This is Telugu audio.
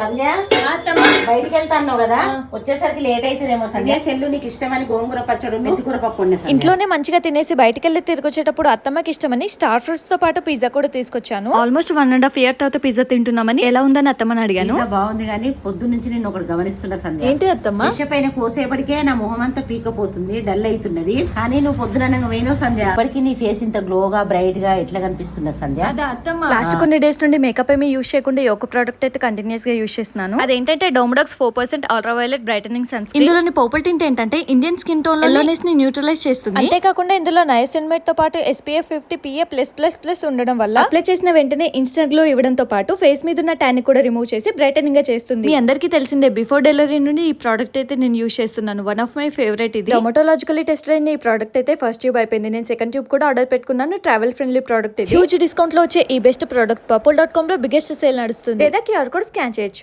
సంధ్య బయటికి వెళ్తాను కదా, వచ్చేసరికి లేట్ అవుతుందేమో. సంధ్య సెల్లు నీకు ఇష్టమని గోంగూర పచ్చడి మెంతికూర పప్పు వండే. ఇంట్లోనే మంచిగా తినేసి బయటికి వెళ్ళి తిరిగి వచ్చేటప్పుడు అత్తమ్మకి ఇష్టమని స్టార్ ఫ్రూట్స్ తో పాటు పిజ్జా కూడా తీసుకొచ్చాను. ఆల్మోస్ట్ 1.5 year తర్వాత పిజ్జా తింటున్నామని ఎలా ఉందని అత్తమ్మని అడిగాను. బాగుంది కానీ పొద్దు నుంచి నేను ఒకటి గమనిస్తున్నా సంధ్య. ఏంటి అత్తమ్మ? విష పైన కోసేపటికే నా మొహం అంతా పీకపోతుంది, డల్ అవుతున్నది. కానీ నువ్వు పొద్దున వేణు సంధ్య, ఇప్పటికీ నీ ఫేస్ ఇంత గ్లోగా బ్రైట్ గా ఎట్లా కనిపిస్తున్నా సంధ్య? లాస్ట్ కొన్ని డేస్ నుండి మేకప్ ఏమి యూజ్ చేయకుండా ఒక ప్రోడక్ట్ అయితే కంటిన్యూస్ గా యూజ్ చేస్తున్నాను. అదేంటంటే డోమడాక్స్ 4% అల్ట్రావైలెట్ బ్రైటనింగ్ సన్ స్క్రీన్. ఇందులోని పర్పుల్ టింట్ ఏంటంటే ఇండియన్ స్కిన్ టోన్ ఎల్లోనెస్ ని న్యూట్రలైజ్ చేస్తుంది. అంతేకాకుండా ఇందులో నైసినమైడ్ తో పాటు SPF 50 PA+++ ఉండడం వల్ల అప్లై చేసిన వెంటనే ఇన్స్టెంట్ గ్లో ఇవ్వడంతో పాటు ఫేస్ మీద ఉన్న ట్యాన్ కూడా రిమూవ్ చేసి బ్రైటనింగ్ గా చేస్తుంది. మీ అందరికీ తెలిసిందే, బిఫోర్ డెలివరీ నుండి ఈ ప్రోడక్ట్ అయితే నేను యూజ్ చేస్తున్నాను. వన్ ఆఫ్ మై ఫేవరెట్ ఇది. డర్మటోలాజికల్లీ టెస్ట్ అయిన ఈ ప్రోడక్ట్ అయితే ఫస్ట్ ట్యూబ్ అయిపోయింది. నేను సెకండ్ ట్యూబ్ కూడా ఆర్డర్ పెట్టుకున్నాను. ట్రావెల్ ఫ్రెండ్లీ ప్రోడక్ట్ ఇది. హ్యూజ్ డిస్కౌంట్ లో వచ్చే ఈ బెస్ట్ ప్రోడక్ట్ purple.com లో బిగ్గెస్ట్ సేల్ నడుస్తుంది, లేదా QR కోడ్ స్కాన్ చేయొచ్చు.